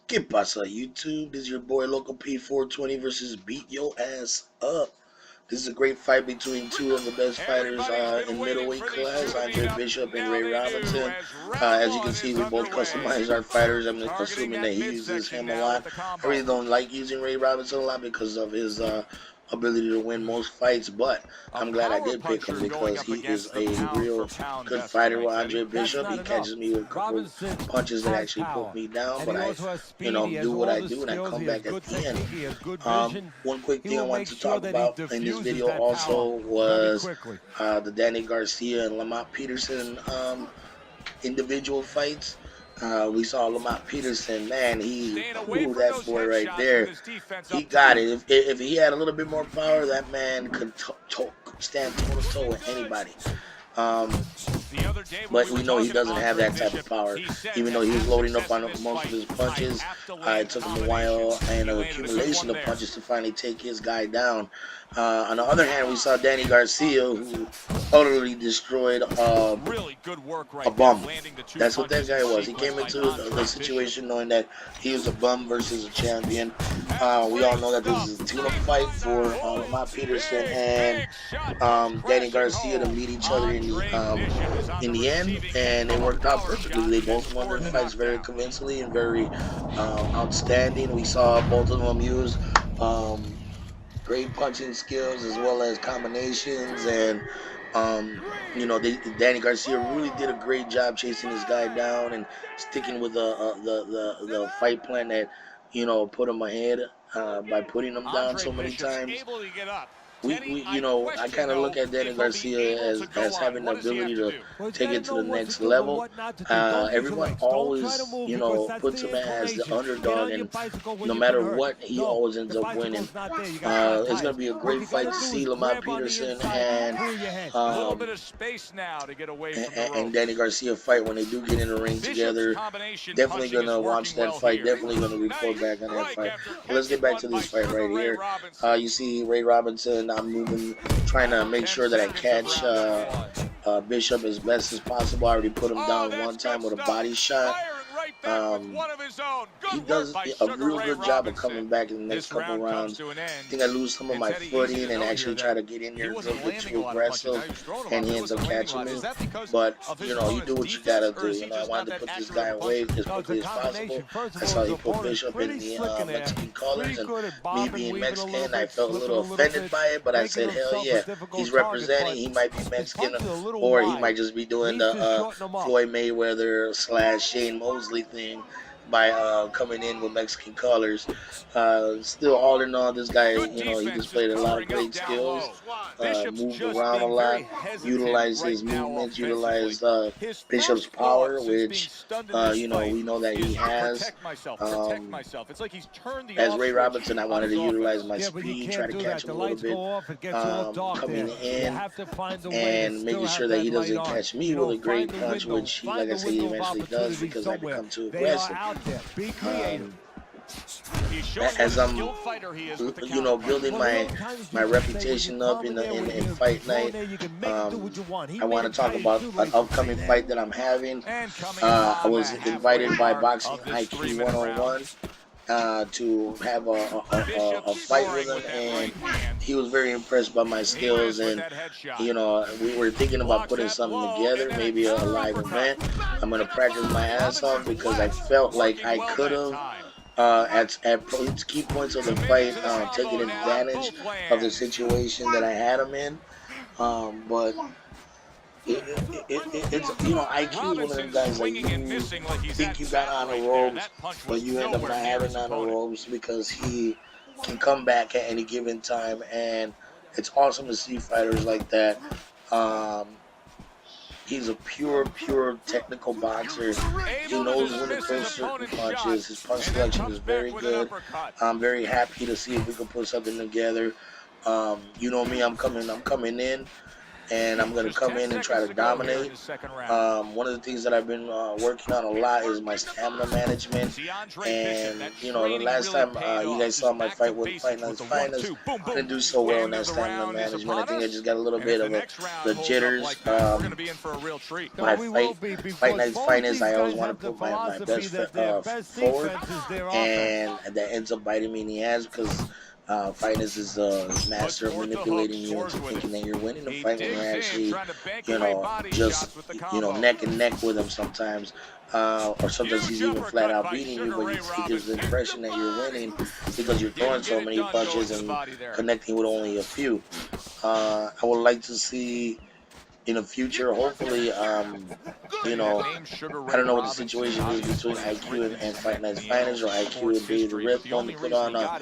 ¿Qué pasa, YouTube? This is your boy Loco P420 versus Beat Your Ass Up. This is a great fight between two of the best fighters in middleweight class, Andre Bishop and Ray Robinson. As you can see, we both customize our fighters. I'm assuming that he uses him a lot. I really don't like using Ray Robinson a lot because of his ability to win most fights, but I'm glad I did pick him because he is a real good fighter with Andre Bishop. He catches me with a couple punches that actually put me down, but I, do what I do and I come back at the end. One quick thing I wanted to talk about in this video also was the Danny Garcia and Lomont Peterson individual fights. We saw Lomont Peterson, man, that boy right there, he got it. If he had a little bit more power, that man could stand toe-to-toe with anybody. But we know he doesn't have that type of power. Even though he was loading up on most of his punches, it took him a while and an accumulation of punches to finally take his guy down. On the other hand, we saw Danny Garcia, who utterly destroyed a bum. That's what that guy was. He came into the situation knowing that he was a bum versus a champion. We all know that this is a tune-up fight for Lomont Peterson and Danny Garcia to meet each other in the end, and it worked out perfectly. They both won their fights very convincingly and very outstanding. We saw both of them use great punching skills as well as combinations, and Danny Garcia really did a great job chasing this guy down and sticking with the fight plan that put him ahead by putting him down so many times. I kind of look at Danny Garcia as having the ability to take it to the next level. Everyone always, puts him as the underdog, and no matter what, he always ends up winning. It's going to be a great fight to see Lomont Peterson and Danny Garcia fight when they do get in the ring together. Definitely going to watch that fight. Definitely going to report back on that fight. But let's get back to this fight right here. You see Ray Robinson. I'm moving, trying to make sure that I catch Bishop as best as possible. I already put him down one time with a body shot. He does a real good job of coming back in the next couple rounds. I think I lose some of my footing and actually try to get in there a little bit too aggressive, and he ends up catching me. But, you do what you gotta do. I wanted to put this guy away as quickly as possible. I saw he put Bishop in the Mexican colors, and me being Mexican, I felt a little offended by it, but I said, hell yeah, he's representing. He might be Mexican, or he might just be doing the Floyd Mayweather / Shane Mosley thing by coming in with Mexican colors. Still, all in all, this guy, he displayed a lot of great skills, moved around a lot, utilized his movements, utilized Bishop's power, which, we know that he has. As Ray Robinson, I wanted to utilize my speed, try to catch him a little bit, coming in and making sure that he doesn't catch me with a great punch, which he, like I said, he eventually does because I become too aggressive. As I'm, building my reputation up in fight night, I want to talk about an upcoming fight that I'm having. I was invited by Boxing IQ 101 to have a fight with him, and he was very impressed by my skills, and we were thinking about putting something together, maybe a live event. I'm going to practice my ass off because I felt like I could have at key points of the fight taken advantage of the situation that I had him in, but it's IQ is one of them guys like you think you got on the ropes, but you end up not having on the ropes because he can come back at any given time, and it's awesome to see fighters like that. He's a pure technical boxer. He knows when to throw certain punches. His punch selection is very good. I'm very happy to see if we can put something together. You know me, I'm coming in. and I'm going to come in and try to dominate. One of the things that I've been working on a lot is my stamina management. And, you know, the last time you guys saw my fight with Fight Night's Finest, I didn't do so well in that stamina management. I think I just got a little bit of the jitters. When I Fight Night's Finest, I always want to put my best forward, and that ends up biting me in the ass because Finest is a master of manipulating you into thinking that you're winning the fight when you're actually, you know, just, you know, neck and neck with him sometimes. Or sometimes he's even flat out beating you, but he gives the impression that you're winning because you're throwing so many punches and connecting with only a few. I would like to see in the future, hopefully, you know, I don't know what the situation is between IQ and Fight Night's Finest, or IQ and Dave the Rip want to put on a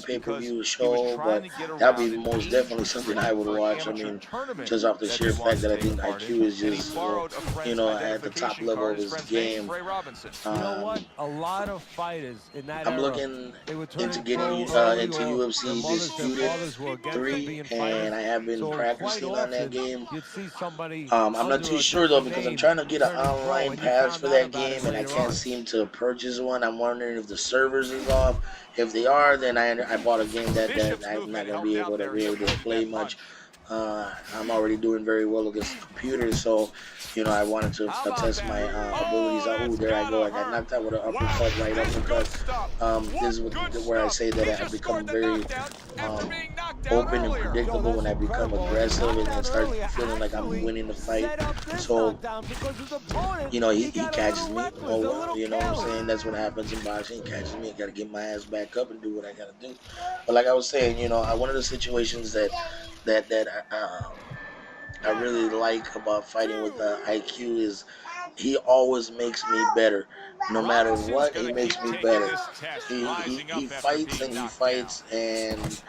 pay-per-view show, but that would be most definitely something I would watch. I mean, just off the sheer fact that I think IQ is just, you know, at the top level of his game. I'm looking into getting into UFC Disputed 3, and I have been practicing on that game. I'm not too sure though, because I'm trying to get an online pass for that game and I can't seem to purchase one. I'm wondering if the servers is off. If they are, then I bought a game that I'm not going to be able to really play much. I'm already doing very well against the computer, so, you know, I wanted to test my abilities. Oh, there I go. I got knocked out with an uppercut, right uppercut. This is where I say that I've become very open and predictable when I become aggressive and start feeling like I'm winning the fight. So, you know, he catches me. Oh, well, you know what I'm saying? That's what happens in boxing. He catches me. I got to get my ass back up and do what I got to do. But like I was saying, you know, one of the situations that I really like about fighting with IQ is he always makes me better. No matter what, he makes me better. He fights and he fights, and,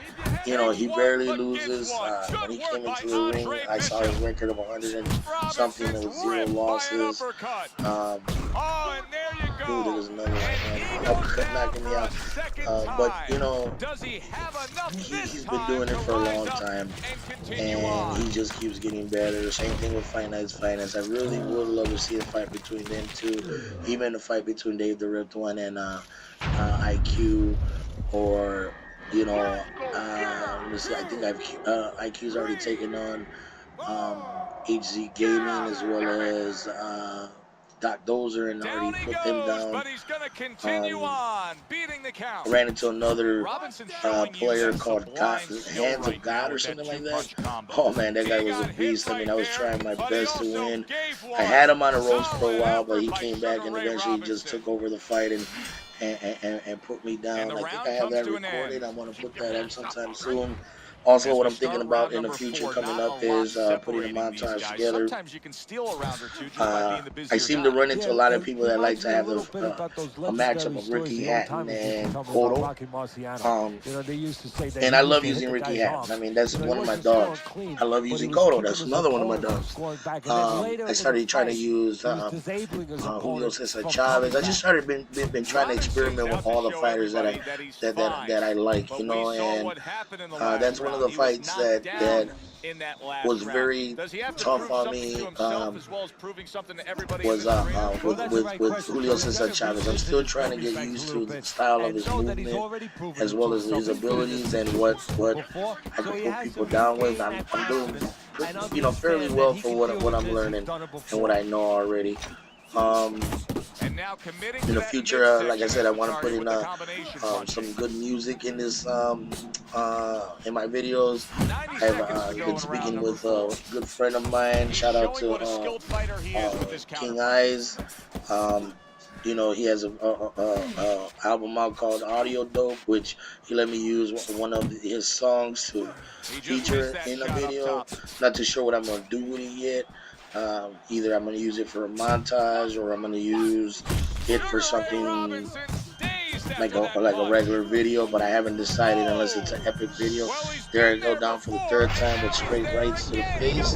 you know, he barely loses. When he came into the ring, I saw his record of 100 and something with 0 losses. Ooh, there was another one, uppercut knocking me out. But, you know, he's been doing it for a long time, and he just keeps getting better. Same thing with Fight Night's Finest. I really would love to see a fight between them two, even a fight between Dave the Ripped One and IQ, or, you know, let me see, I think IQ's already taken on HZ Gaming as well as Doc Dozer, and already put them down. I ran into another player called Hands of God or something like that. Oh man, that guy was a beast. I mean, I was trying my best to win. I had him on the ropes for a while, but he came back and eventually just took over the fight and put me down. I think I have that recorded. I want to put that up sometime soon. Also, what I'm thinking about in the future coming up is putting a montage together. I seem to run into a lot of people that like to have a matchup of Ricky Hatton and Cotto. And I love using Ricky Hatton. I mean, that's one of my dogs. I love using Cotto. That's another one of my dogs. I started trying to use Julio Cesar Chavez. I just started been trying to experiment with all the fighters that I like, you know, and that's one of the fights that was very tough on me, was with Julio Cesar Chavez. I'm still trying to get used to the style of his movement as well as his abilities and what I can put people down with. I'm doing, you know, fairly well for what I'm learning and what I know already. In the future, like I said, I want to put in some good music in this in my videos. I've been speaking with a good friend of mine. Shout out to King Eyes. You know, he has a album out called Audio Dope, which he let me use one of his songs to feature in a video. Not too sure what I'm gonna do with it yet. Either I'm going to use it for a montage, or I'm going to use it for something like a regular video, but I haven't decided unless it's an epic video. There I go, down for the third time with straight rights to the face.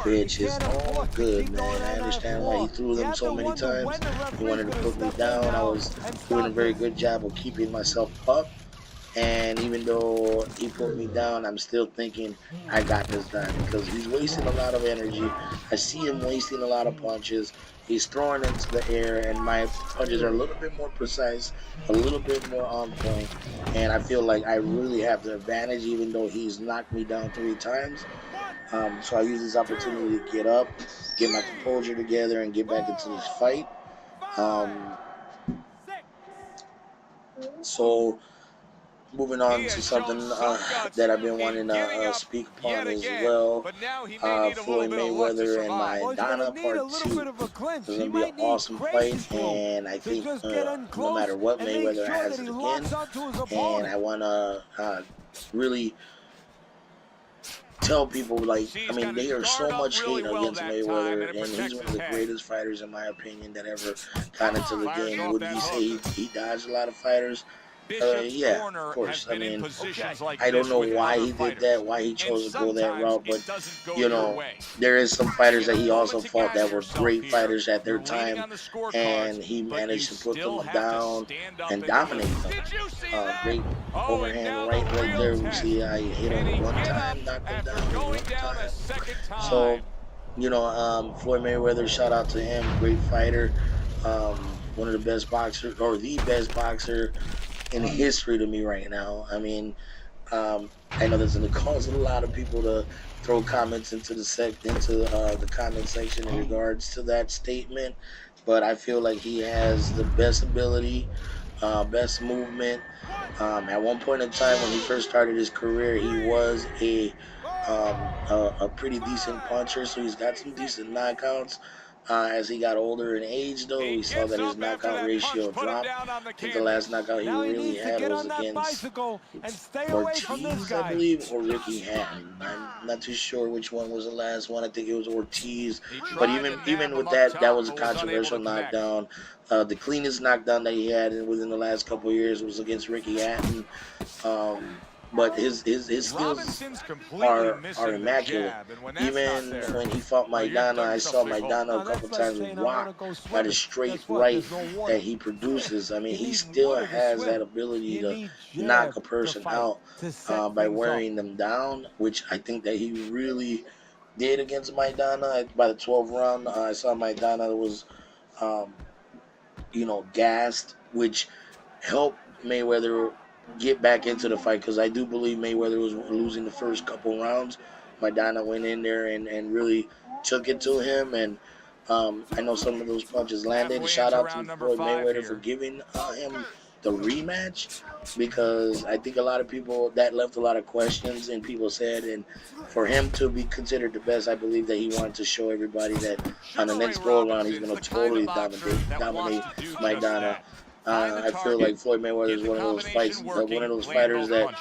Bitch is all good, man. I understand why he threw them so many times. He wanted to put me down. I was doing a very good job of keeping myself up And even though he put me down, I'm still thinking I got this done because he's wasting a lot of energy. I see him wasting a lot of punches. He's throwing into the air, and my punches are a little bit more precise, a little bit more on point. And I feel like I really have the advantage, even though he's knocked me down 3 times. So I use this opportunity to get up, get my composure together, and get back into this fight. Um, so moving on to something that I've been wanting to speak upon as well. Floyd Mayweather and Maidana Part 2. This is going to be an awesome fight, and I think no matter what, Mayweather has it again. And I want to really tell people, like, I mean, they are so much hate against Mayweather, and he's one of the greatest fighters, in my opinion, that ever got into the game. Would you say he dodged a lot of fighters? Yeah, of course. I mean, I don't know why he did that, why he chose to go that route, but, you know, there is some fighters that he also fought that were great fighters at their time, and he managed to put them down and dominate them. Great overhand right there. We see I hit him one time, knocked him down one time. So, you know, Floyd Mayweather, shout out to him, great fighter, one of the best boxers, or the best boxer in history to me right now. I mean, I know that's going to cause a lot of people to throw comments into the comment section in regards to that statement, but I feel like he has the best ability, best movement. At one point in time when he first started his career, he was a pretty decent puncher, so he's got some decent knockouts. As he got older in age, though, we saw that his knockout ratio dropped. I think the last knockout he really had was against Ortiz, I believe, or Ricky Hatton. I'm not too sure which one was the last one. I think it was Ortiz. But even with that, that was a controversial knockdown. The cleanest knockdown that he had within the last couple of years was against Ricky Hatton. But his skills are immaculate. Even when he fought Maidana, I saw Maidana a couple times rock by the straight right that he produces. I mean, he still has that ability to knock a person out by wearing them down, which I think that he really did against Maidana. By the 12th round, I saw Maidana was, gassed, which helped Mayweather get back into the fight, because I do believe Mayweather was losing the first couple rounds. Maidana went in there and really took it to him, and I know some of those punches landed. Shout out to Floyd Mayweather for giving him the rematch, because I think a lot of people, that left a lot of questions in people's head, and for him to be considered the best, I believe that he wanted to show everybody that on the next go around he's going to totally dominate Maidana. I feel like Floyd Mayweather is one of those fighters that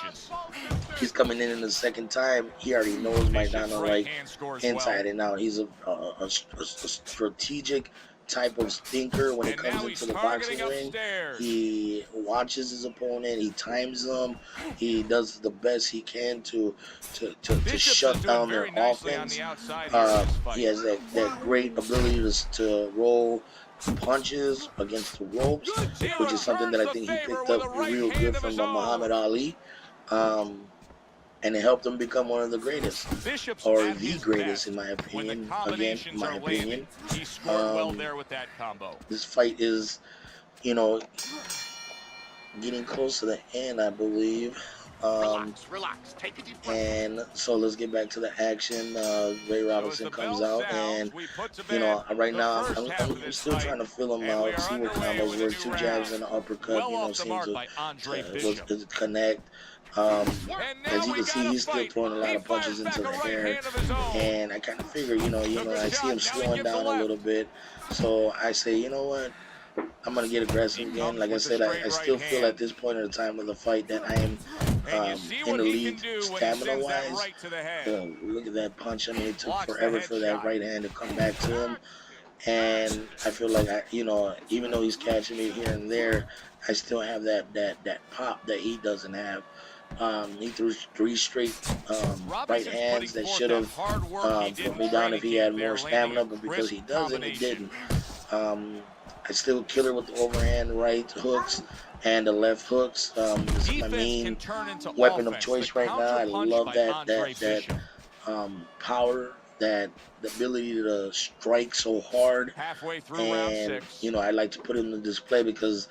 he's coming in the second time. He already knows Maidana like inside and out. He's a strategic type of thinker when it comes into the boxing ring. He watches his opponent. He times them. He does the best he can to shut down their offense. He has that great ability to roll punches against the ropes, which is something that I think he picked up real good from Muhammad Ali, and it helped him become one of the greatest, or the greatest, in my opinion. Again, in my opinion, this fight is, getting close to the end, I believe. Relax. Take a deep breath. And so let's get back to the action. Ray Robinson comes out, and right now I'm still trying to fill him out, see what combos work. 2 jabs and an uppercut, seems to connect. As you can see, he's still throwing a lot of punches into the air, and I kind of figure, I see him slowing down a little bit, so I say, you know what? I'm going to get aggressive again. Like I said, I still feel at this point in the time of the fight that I am in the lead stamina-wise. Look at that punch. I mean, it took forever for that right hand to come back to him. And I feel like, even though he's catching me here and there, I still have that pop that he doesn't have. He threw 3 straight right hands that should have put me down if he had more stamina, but because he doesn't, he didn't. I still kill her with the overhand right hooks and the left hooks. This is my main weapon of choice right now. I love that power, that the ability to strike so hard, and you know, I like to put it in the display because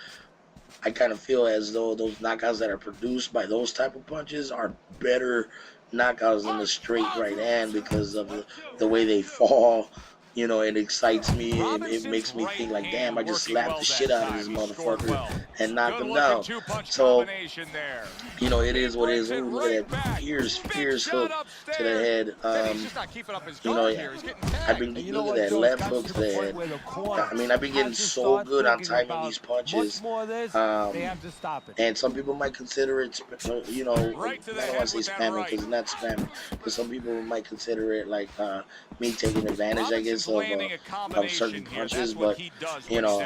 I kind of feel as though those knockouts that are produced by those type of punches are better knockouts than the straight right hand because of the way they fall. You know, it excites me. It makes me think like, damn, I just slapped the shit out of this motherfucker and knocked him down. So, you know, it is what it is. Ooh, look at that fierce hook to the head. You know, I've been look at that left hook to the head. I mean, I've been getting so good on timing these punches. And some people might consider it, you know, I don't want to say spamming because it's not spamming, but some people might consider it like me taking advantage, I guess, of certain punches. But you know,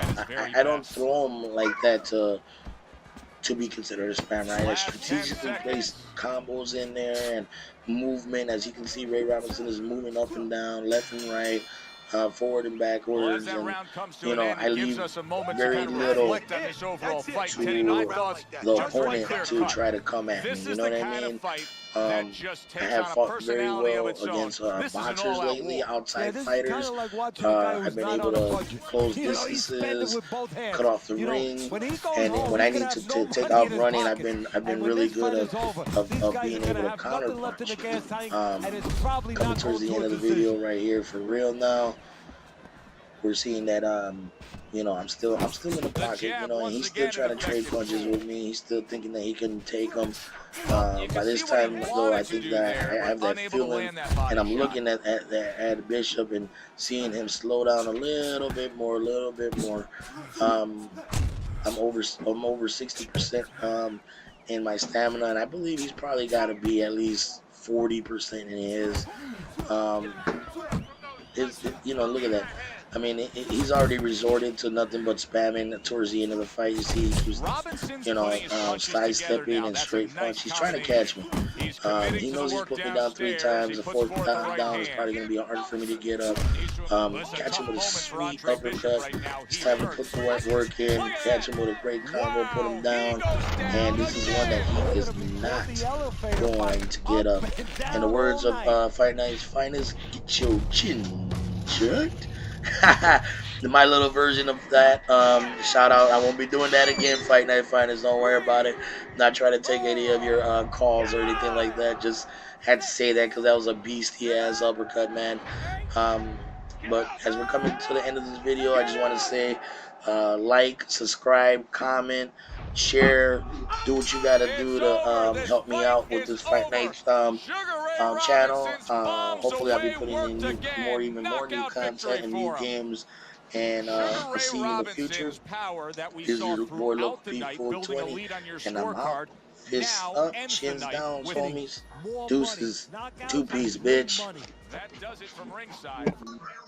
I don't throw them like that to be considered a spam, right? I strategically place combos in there and movement. As you can see, Ray Robinson is moving up and down, left and right, forward and backwards, and you know, I leave very little to the opponent to try to come at me. You know what I mean? I have fought very well against boxers lately, outside fighters. I've been able to close distances, cut off the ring, and when I need to take out running, I've been really good of being able to counter punch. Coming towards the end of the video right here for real now. We're seeing that you know, I'm still in the pocket, you know, and he's still trying to trade punches with me. He's still thinking that he can take them. By this time, though, I think that I have that feeling, and I'm looking at Bishop and seeing him slow down a little bit more. I'm over 60% in my stamina, and I believe he's probably got to be at least 40% in his. You know, look at that. I mean, he's already resorted to nothing but spamming towards the end of the fight. You see, he's, you know, sidestepping and straight punch. He's trying to catch me. He knows he's put me down 3 times. The 4th down is probably going to be hard for me to get up. Catch him with a sweet uppercut. It's time to put the work in. Catch him with a great combo, put him down. And this is one that he is not going to get up. In the words of Fight Night's finest, get your chin jerked. My little version of that. Shout out. I won't be doing that again. Fight Night Finest. Don't worry about it. Not trying to take any of your calls or anything like that. Just had to say that because that was a beastie ass uppercut, man. But as we're coming to the end of this video, I just want to say like, subscribe, comment, share, do what you gotta do to help me out with this Fight Night channel. Hopefully I'll be putting in even more new content and new games, and I'll see you in the future. This is your boy Loco P420, and I'm out. Fists up, chins down, homies. Deuces. 2-piece, bitch.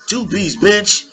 2-piece, bitch.